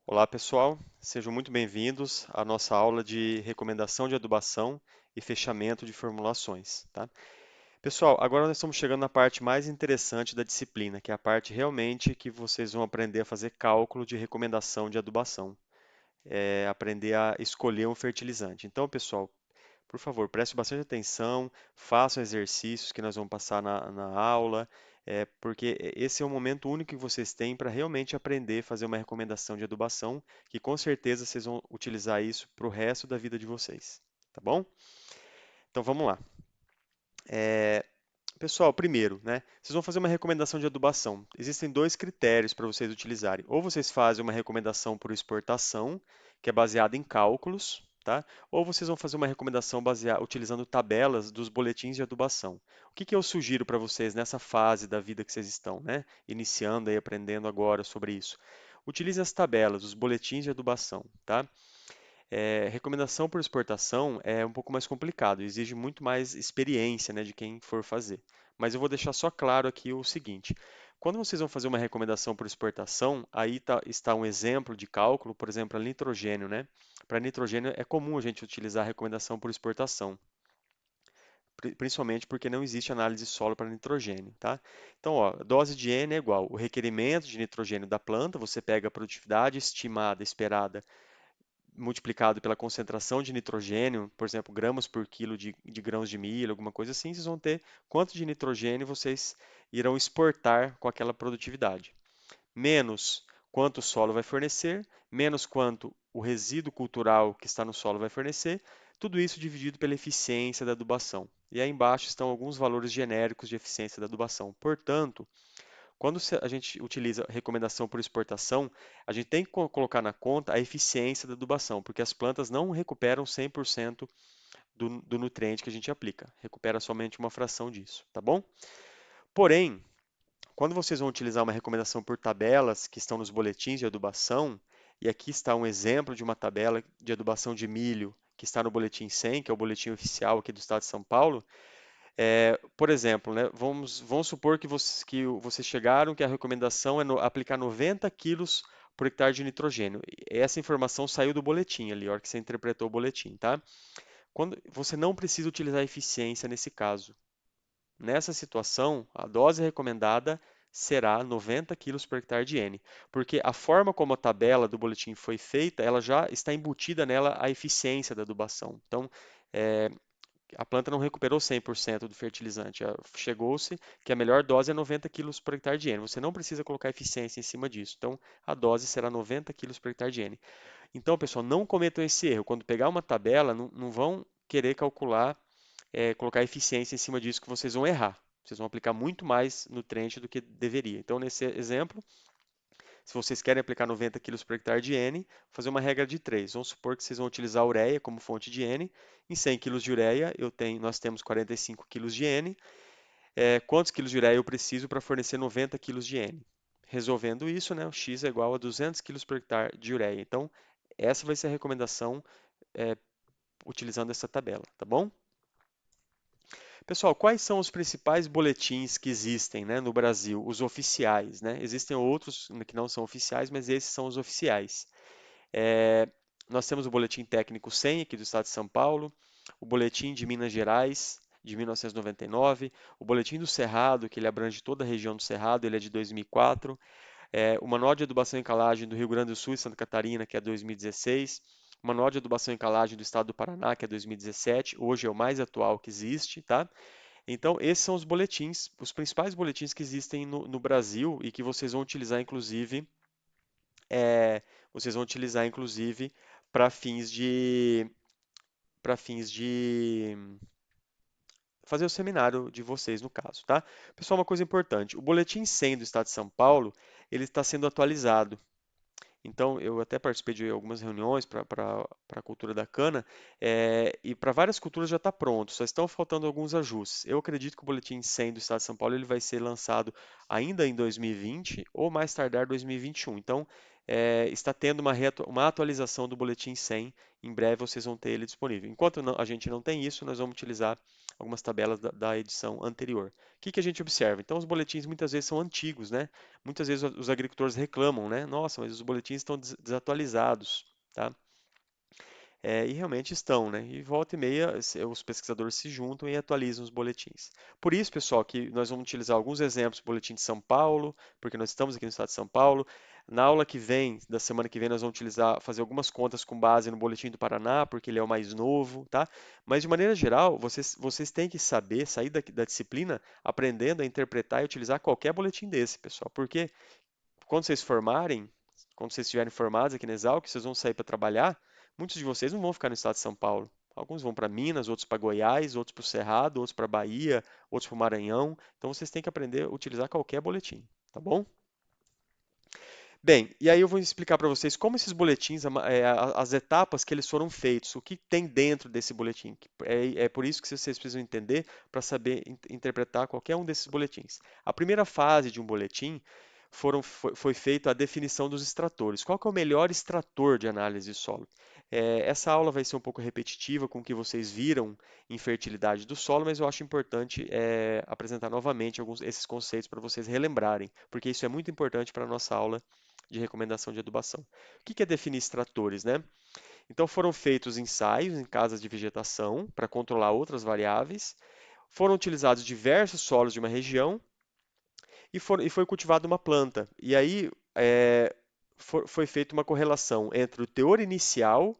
Olá, pessoal. Sejam muito bem-vindos à nossa aula de recomendação de adubação e fechamento de formulações, tá? Pessoal, agora nós estamos chegando na parte mais interessante da disciplina, que é a parte realmente que vocês vão aprender a fazer cálculo de recomendação de adubação, aprender a escolher um fertilizante. Então, pessoal, por favor, preste bastante atenção, façam exercícios que nós vamos passar na aula, porque esse é o momento único que vocês têm para realmente aprender a fazer uma recomendação de adubação, que com certeza vocês vão utilizar isso para o resto da vida de vocês, tá bom? Então vamos lá. Pessoal, primeiro, né, vocês vão fazer uma recomendação de adubação. Existem dois critérios para vocês utilizarem. Ou vocês fazem uma recomendação por exportação, que é baseada em cálculos, tá? Ou vocês vão fazer uma recomendação utilizando tabelas dos boletins de adubação. O que que eu sugiro para vocês nessa fase da vida que vocês estão, né? Iniciando e aprendendo agora sobre isso. Utilize as tabelas, os boletins de adubação, tá? Recomendação por exportação é um pouco mais complicado, exige muito mais experiência, né, de quem for fazer. Mas eu vou deixar só claro aqui o seguinte: quando vocês vão fazer uma recomendação por exportação, aí está um exemplo de cálculo, por exemplo, a nitrogênio, né? Para nitrogênio é comum a gente utilizar a recomendação por exportação, principalmente porque não existe análise solo para nitrogênio, tá? Então, ó, dose de N é igual o requerimento de nitrogênio da planta, você pega a produtividade estimada, esperada multiplicado pela concentração de nitrogênio, por exemplo, gramas por quilo de grãos de milho, alguma coisa assim, vocês vão ter quanto de nitrogênio vocês irão exportar com aquela produtividade. Menos quanto o solo vai fornecer, menos quanto o resíduo cultural que está no solo vai fornecer, tudo isso dividido pela eficiência da adubação. E aí embaixo estão alguns valores genéricos de eficiência da adubação. Portanto, quando a gente utiliza recomendação por exportação, a gente tem que colocar na conta a eficiência da adubação, porque as plantas não recuperam 100% do nutriente que a gente aplica, recupera somente uma fração disso, tá bom? Porém, quando vocês vão utilizar uma recomendação por tabelas que estão nos boletins de adubação, e aqui está um exemplo de uma tabela de adubação de milho que está no boletim 100, que é o boletim oficial aqui do estado de São Paulo, por exemplo, né, vamos supor que vocês chegaram que a recomendação é aplicar 90 quilos por hectare de nitrogênio. Essa informação saiu do boletim ali, a hora que você interpretou o boletim, tá? Você não precisa utilizar eficiência nesse caso. Nessa situação, a dose recomendada será 90 quilos por hectare de N, porque a forma como a tabela do boletim foi feita, ela já está embutida nela a eficiência da adubação. Então, é, a planta não recuperou 100% do fertilizante. Chegou-se que a melhor dose é 90 quilos por hectare de N. Você não precisa colocar eficiência em cima disso. Então, a dose será 90 quilos por hectare de N. Então, pessoal, não cometam esse erro. Quando pegar uma tabela, não vão querer calcular, colocar eficiência em cima disso que vocês vão errar. Vocês vão aplicar muito mais nutriente do que deveria. Então, nesse exemplo, se vocês querem aplicar 90 quilos por hectare de N, fazer uma regra de 3. Vamos supor que vocês vão utilizar a ureia como fonte de N. Em 100 quilos de ureia, nós temos 45 quilos de N. Quantos quilos de ureia eu preciso para fornecer 90 quilos de N? Resolvendo isso, né, o X é igual a 200 quilos por hectare de ureia. Então, essa vai ser a recomendação é, utilizando essa tabela, tá bom? Pessoal, quais são os principais boletins que existem, né, no Brasil, os oficiais, né? Existem outros que não são oficiais, mas esses são os oficiais. É, Nós temos o Boletim Técnico 100 aqui do estado de São Paulo, o Boletim de Minas Gerais de 1999, o Boletim do Cerrado, que ele abrange toda a região do Cerrado, ele é de 2004, o Manual de Adubação e Calagem do Rio Grande do Sul e Santa Catarina, que é 2016, o Manual de Adubação e Calagem do estado do Paraná, que é 2017, hoje é o mais atual que existe, tá? Então, esses são os boletins, os principais boletins que existem no Brasil e que é, vocês vão utilizar inclusive para fins de fazer o seminário de vocês no caso, tá? Pessoal, uma coisa importante, o boletim 100 do Estado de São Paulo, ele está sendo atualizado. Então, eu até participei de algumas reuniões para a cultura da cana, e para várias culturas já está pronto, só estão faltando alguns ajustes. Eu acredito que o Boletim 100 do Estado de São Paulo ele vai ser lançado ainda em 2020 ou mais tardar 2021. Então, está tendo uma atualização do Boletim 100. Em breve vocês vão ter ele disponível. Enquanto a gente não tem isso, nós vamos utilizar algumas tabelas da edição anterior. O que a gente observa? Então, os boletins muitas vezes são antigos, né? Muitas vezes os agricultores reclamam, né? Nossa, mas os boletins estão desatualizados, tá? E realmente estão, né? E volta e meia os pesquisadores se juntam e atualizam os boletins. Por isso, pessoal, que nós vamos utilizar alguns exemplos do Boletim de São Paulo, porque nós estamos aqui no estado de São Paulo. Na aula que vem, da semana que vem, nós vamos fazer algumas contas com base no Boletim do Paraná, porque ele é o mais novo, tá? Mas de maneira geral, vocês têm que saber, sair da disciplina, aprendendo a interpretar e utilizar qualquer boletim desse, pessoal. Porque quando vocês formarem, quando vocês estiverem formados aqui na Exalc, vocês vão sair para trabalhar, muitos de vocês não vão ficar no estado de São Paulo. Alguns vão para Minas, outros para Goiás, outros para o Cerrado, outros para Bahia, outros para o Maranhão. Então vocês têm que aprender a utilizar qualquer boletim, tá bom? Bem, e aí eu vou explicar para vocês como esses boletins, as etapas que eles foram feitos, o que tem dentro desse boletim. É por isso que vocês precisam entender para saber interpretar qualquer um desses boletins. A primeira fase de um boletim foi feita a definição dos extratores. Qual que é o melhor extrator de análise de solo? Essa aula vai ser um pouco repetitiva com o que vocês viram em fertilidade do solo, mas eu acho importante apresentar novamente esses conceitos para vocês relembrarem, porque isso é muito importante para a nossa aula de recomendação de adubação. O que é definir extratores, né? Então foram feitos ensaios em casas de vegetação para controlar outras variáveis, foram utilizados diversos solos de uma região e foi cultivada uma planta. E aí foi feita uma correlação entre o teor inicial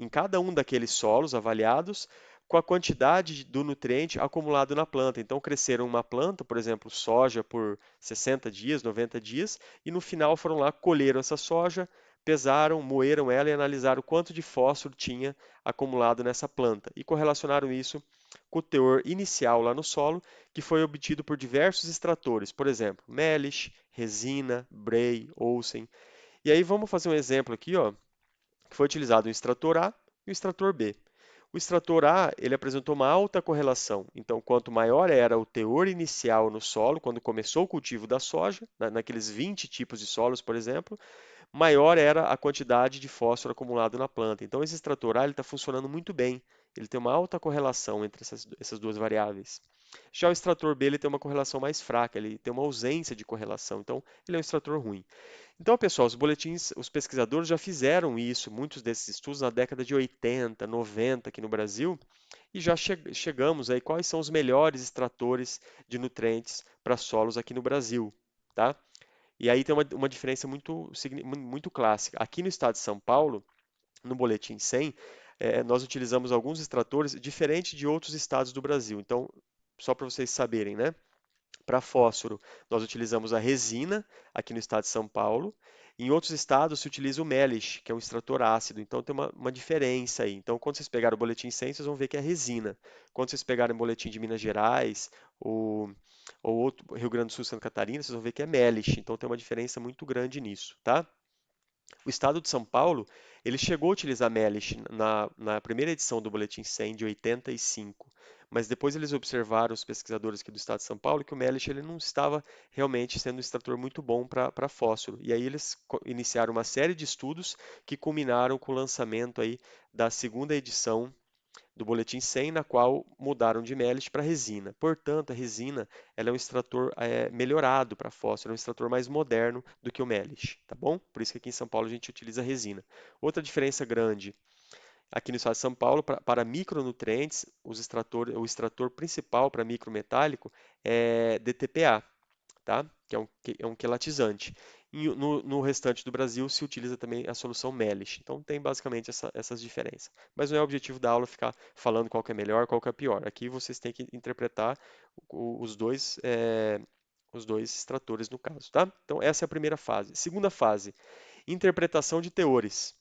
em cada um daqueles solos avaliados com a quantidade do nutriente acumulado na planta. Então, cresceram uma planta, por exemplo, soja, por 60 dias, 90 dias, e no final foram lá, colheram essa soja, pesaram, moeram ela e analisaram quanto de fósforo tinha acumulado nessa planta. E correlacionaram isso com o teor inicial lá no solo, que foi obtido por diversos extratores, por exemplo, Melish, resina, Bray, Olsen. E aí vamos fazer um exemplo aqui, ó, que foi utilizado o extrator A e o extrator B. O extrator A, ele apresentou uma alta correlação. Então, quanto maior era o teor inicial no solo, quando começou o cultivo da soja, naqueles 20 tipos de solos, por exemplo, maior era a quantidade de fósforo acumulado na planta. Então, esse extrator A está funcionando muito bem. Ele tem uma alta correlação entre essas duas variáveis. Já o extrator B ele tem uma correlação mais fraca, ele tem uma ausência de correlação. Então, ele é um extrator ruim. Então, pessoal, os boletins, os pesquisadores já fizeram isso, muitos desses estudos na década de 80, 90 aqui no Brasil, e já chegamos aí quais são os melhores extratores de nutrientes para solos aqui no Brasil, tá? E aí tem uma diferença muito clássica. Aqui no estado de São Paulo, no Boletim 100, nós utilizamos alguns extratores diferentes de outros estados do Brasil. Então, só para vocês saberem, né? Para fósforo, nós utilizamos a resina aqui no estado de São Paulo. Em outros estados se utiliza o Melish, que é um extrator ácido. Então tem uma diferença aí. Então quando vocês pegarem o boletim 100, vocês vão ver que é resina. Quando vocês pegarem o boletim de Minas Gerais ou outro Rio Grande do Sul, Santa Catarina, vocês vão ver que é Melish. Então tem uma diferença muito grande nisso, tá? O estado de São Paulo, ele chegou a utilizar Melish na primeira edição do Boletim 100 de 85, mas depois eles observaram, os pesquisadores aqui do estado de São Paulo, que o Melish ele não estava realmente sendo um extrator muito bom para fósforo. E aí eles iniciaram uma série de estudos que culminaram com o lançamento aí da segunda edição do Boletim 100, na qual mudaram de Melish para resina. Portanto, a resina ela é um extrator melhorado para fósforo, é um extrator mais moderno do que o Melish, tá bom? Por isso que aqui em São Paulo a gente utiliza resina. Outra diferença grande, aqui no estado de São Paulo, para micronutrientes, o extrator principal para micrometálico é DTPA, tá? Que é um quelatizante. E no restante do Brasil se utiliza também a solução Melish. Então tem basicamente essas diferenças. Mas não é o objetivo da aula ficar falando qual que é melhor, qual que é pior. Aqui vocês têm que interpretar os dois extratores no caso, tá? Então essa é a primeira fase. Segunda fase, interpretação de teores.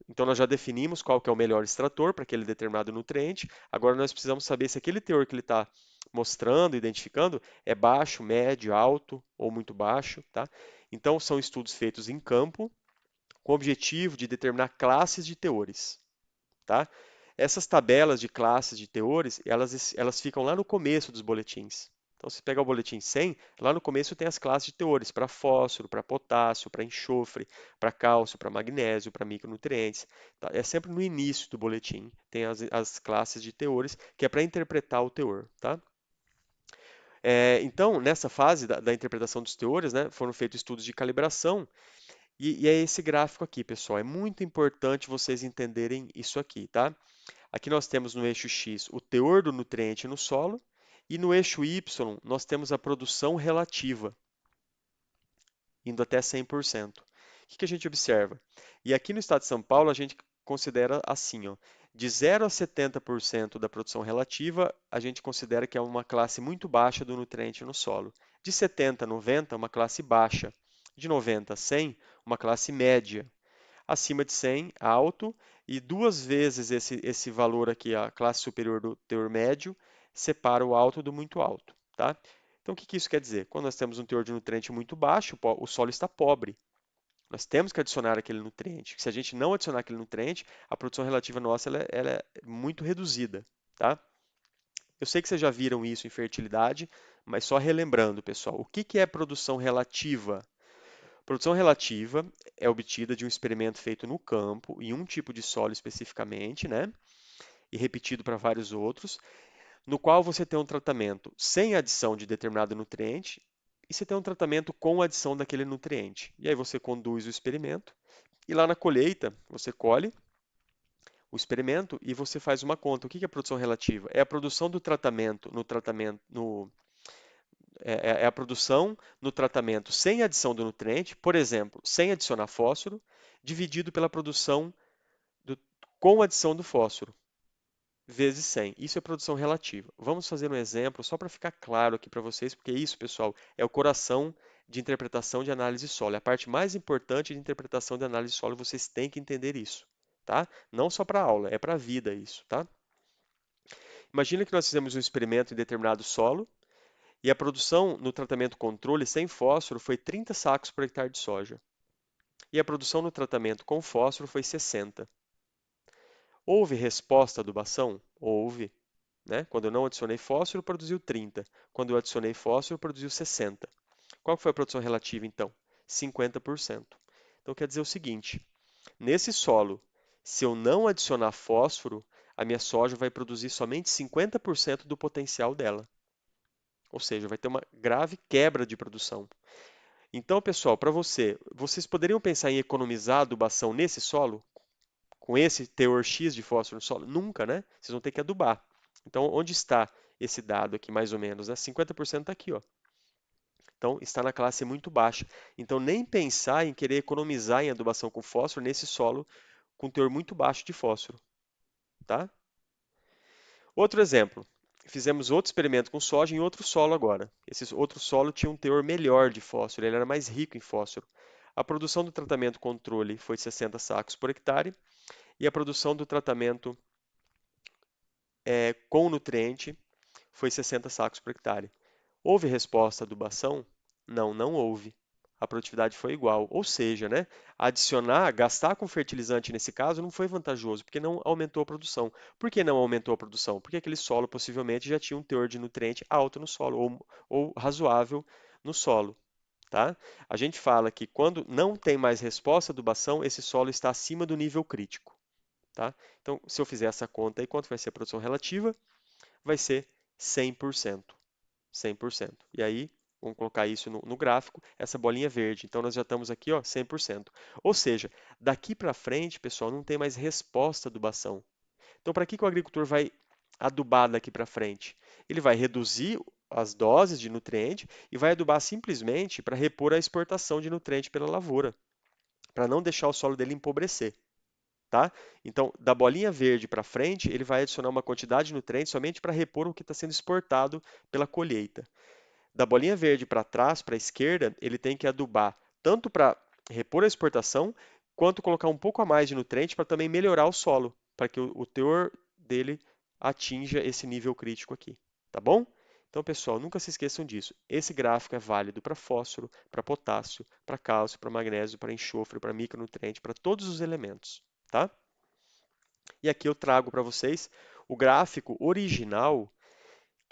Então nós já definimos qual que é o melhor extrator para aquele determinado nutriente. Agora nós precisamos saber se aquele teor que ele está mostrando, identificando, é baixo, médio, alto ou muito baixo, tá? Então são estudos feitos em campo com o objetivo de determinar classes de teores, tá? Essas tabelas de classes de teores, elas ficam lá no começo dos boletins, Então, se pegar o boletim 100, lá no começo tem as classes de teores para fósforo, para potássio, para enxofre, para cálcio, para magnésio, para micronutrientes. Tá? É sempre no início do boletim, tem as classes de teores, que é para interpretar o teor. Tá? Então, nessa fase da interpretação dos teores, né, foram feitos estudos de calibração, e é esse gráfico aqui, pessoal. É muito importante vocês entenderem isso aqui, tá? Aqui nós temos no eixo X o teor do nutriente no solo, e no eixo Y nós temos a produção relativa, indo até 100%. O que a gente observa? E aqui no estado de São Paulo a gente considera assim, ó, de 0 a 70% da produção relativa, a gente considera que é uma classe muito baixa do nutriente no solo. De 70 a 90, uma classe baixa. De 90 a 100, uma classe média. Acima de 100, alto, e duas vezes esse valor aqui, a classe superior do teor médio, separa o alto do muito alto. Tá? Então, o que isso quer dizer? Quando nós temos um teor de nutriente muito baixo, o solo está pobre. Nós temos que adicionar aquele nutriente. Se a gente não adicionar aquele nutriente, a produção relativa nossa ela é muito reduzida. Tá? Eu sei que vocês já viram isso em fertilidade, mas só relembrando, pessoal, o que é produção relativa? Produção relativa é obtida de um experimento feito no campo, em um tipo de solo especificamente, né? E repetido para vários outros, no qual você tem um tratamento sem adição de determinado nutriente e você tem um tratamento com adição daquele nutriente. E aí você conduz o experimento e lá na colheita você colhe o experimento e você faz uma conta. O que é produção relativa? É a produção do tratamento é a produção no tratamento sem adição do nutriente, por exemplo, sem adicionar fósforo, dividido pela produção do, com adição do fósforo, vezes 100. Isso é produção relativa. Vamos fazer um exemplo só para ficar claro aqui para vocês, porque isso, pessoal, é o coração de interpretação de análise solo. É a parte mais importante de interpretação de análise solo, vocês têm que entender isso, tá? Não só para a aula, é para a vida isso, tá? Imagina que nós fizemos um experimento em determinado solo, e a produção no tratamento controle sem fósforo foi 30 sacos por hectare de soja. E a produção no tratamento com fósforo foi 60. Houve resposta à adubação? Houve. Né? Quando eu não adicionei fósforo, produziu 30. Quando eu adicionei fósforo, produziu 60. Qual foi a produção relativa, então? 50%. Então, quer dizer o seguinte, nesse solo, se eu não adicionar fósforo, a minha soja vai produzir somente 50% do potencial dela. Ou seja, vai ter uma grave quebra de produção. Então, pessoal, para vocês poderiam pensar em economizar adubação nesse solo? Com esse teor X de fósforo no solo? Nunca, né? Vocês vão ter que adubar. Então, onde está esse dado aqui, mais ou menos? Né? 50% está aqui, ó. Então, está na classe muito baixa. Então, nem pensar em querer economizar em adubação com fósforo nesse solo com teor muito baixo de fósforo, tá? Outro exemplo. Fizemos outro experimento com soja em outro solo agora. Esse outro solo tinha um teor melhor de fósforo, ele era mais rico em fósforo. A produção do tratamento controle foi de 60 sacos por hectare e a produção do tratamento com nutriente foi 60 sacos por hectare. Houve resposta à adubação? Não, não houve. A produtividade foi igual. Ou seja, né, adicionar, gastar com fertilizante nesse caso não foi vantajoso, porque não aumentou a produção. Por que não aumentou a produção? Porque aquele solo possivelmente já tinha um teor de nutriente alto no solo, ou razoável no solo. Tá? A gente fala que quando não tem mais resposta à adubação, esse solo está acima do nível crítico. Tá? Então, se eu fizer essa conta aí, quanto vai ser a produção relativa? Vai ser 100%. 100%. E aí, vamos colocar isso no gráfico, essa bolinha verde. Então, nós já estamos aqui, ó, 100%. Ou seja, daqui para frente, pessoal, não tem mais resposta à adubação. Então, para que o agricultor vai adubar daqui para frente? Ele vai reduzir as doses de nutriente e vai adubar simplesmente para repor a exportação de nutriente pela lavoura, para não deixar o solo dele empobrecer. Tá? Então, da bolinha verde para frente, ele vai adicionar uma quantidade de nutrientes somente para repor o que está sendo exportado pela colheita. Da bolinha verde para trás, para a esquerda, ele tem que adubar tanto para repor a exportação, quanto colocar um pouco a mais de nutriente para também melhorar o solo, para que o teor dele atinja esse nível crítico aqui. Tá bom? Então, pessoal, nunca se esqueçam disso. Esse gráfico é válido para fósforo, para potássio, para cálcio, para magnésio, para enxofre, para micronutriente, para todos os elementos. Tá? E aqui eu trago para vocês o gráfico original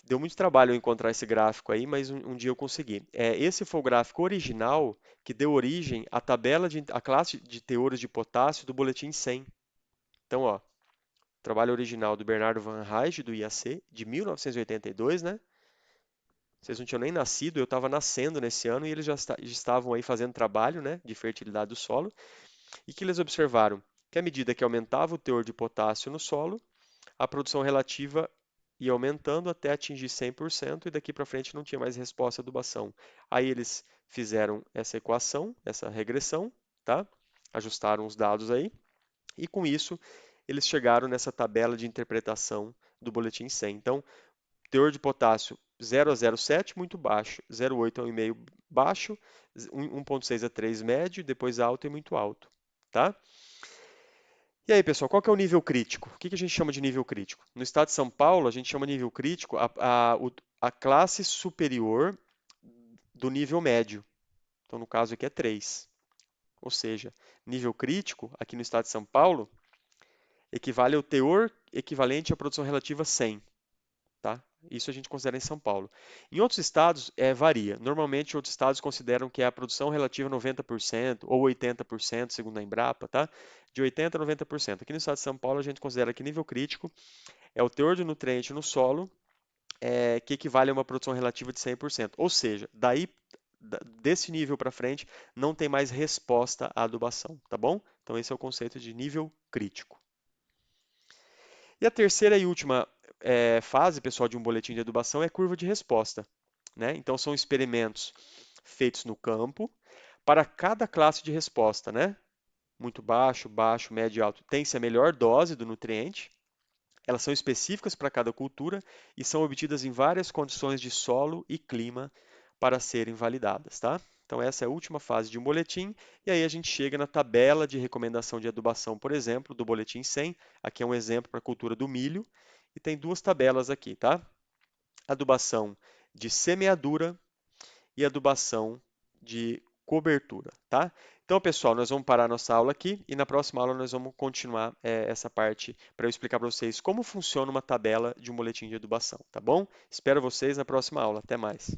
Deu muito trabalho eu encontrar esse gráfico aí, mas um dia eu consegui. Esse foi o gráfico original que deu origem à à classe de teores de potássio do boletim 100. Então, ó, trabalho original do Bernardo Van Rij, do IAC, de 1982, né? Vocês não tinham nem nascido, eu estava nascendo nesse ano e eles já estavam aí fazendo trabalho, né, de fertilidade do solo. E que eles observaram que à medida que aumentava o teor de potássio no solo, a produção relativa ia aumentando até atingir 100% e daqui para frente não tinha mais resposta à adubação. Aí eles fizeram essa equação, essa regressão, tá? Ajustaram os dados aí e com isso eles chegaram nessa tabela de interpretação do boletim 100. Então, teor de potássio 0 a 0,7 muito baixo, 0,8 a 1,5 baixo, 1,6 a 3 médio, depois alto e muito alto, tá? E aí, pessoal, qual que é o nível crítico? O que que a gente chama de nível crítico? No estado de São Paulo, a gente chama de nível crítico a classe superior do nível médio. Então, no caso aqui é 3. Ou seja, nível crítico, aqui no estado de São Paulo, equivale ao teor equivalente à produção relativa 100. Tá? Isso a gente considera em São Paulo. Em outros estados, varia. Normalmente, outros estados consideram que é a produção relativa 90% ou 80%, segundo a Embrapa, tá? De 80% a 90%. Aqui no estado de São Paulo, a gente considera que nível crítico é o teor de nutriente no solo, que equivale a uma produção relativa de 100%. Ou seja, desse nível para frente, não tem mais resposta à adubação, tá bom? Então, esse é o conceito de nível crítico. E a terceira e última fase, pessoal, de um boletim de adubação é curva de resposta, né? Então, são experimentos feitos no campo para cada classe de resposta, né? Muito baixo, baixo, médio e alto. Tem-se a melhor dose do nutriente. Elas são específicas para cada cultura e são obtidas em várias condições de solo e clima para serem validadas, tá? Então, essa é a última fase de um boletim, e aí a gente chega na tabela de recomendação de adubação, por exemplo, do boletim 100. Aqui é um exemplo para a cultura do milho, e tem duas tabelas aqui, tá? Adubação de semeadura e adubação de cobertura, tá? Então, pessoal, nós vamos parar nossa aula aqui e na próxima aula nós vamos continuar essa parte para eu explicar para vocês como funciona uma tabela de um boletim de adubação, tá bom? Espero vocês na próxima aula. Até mais.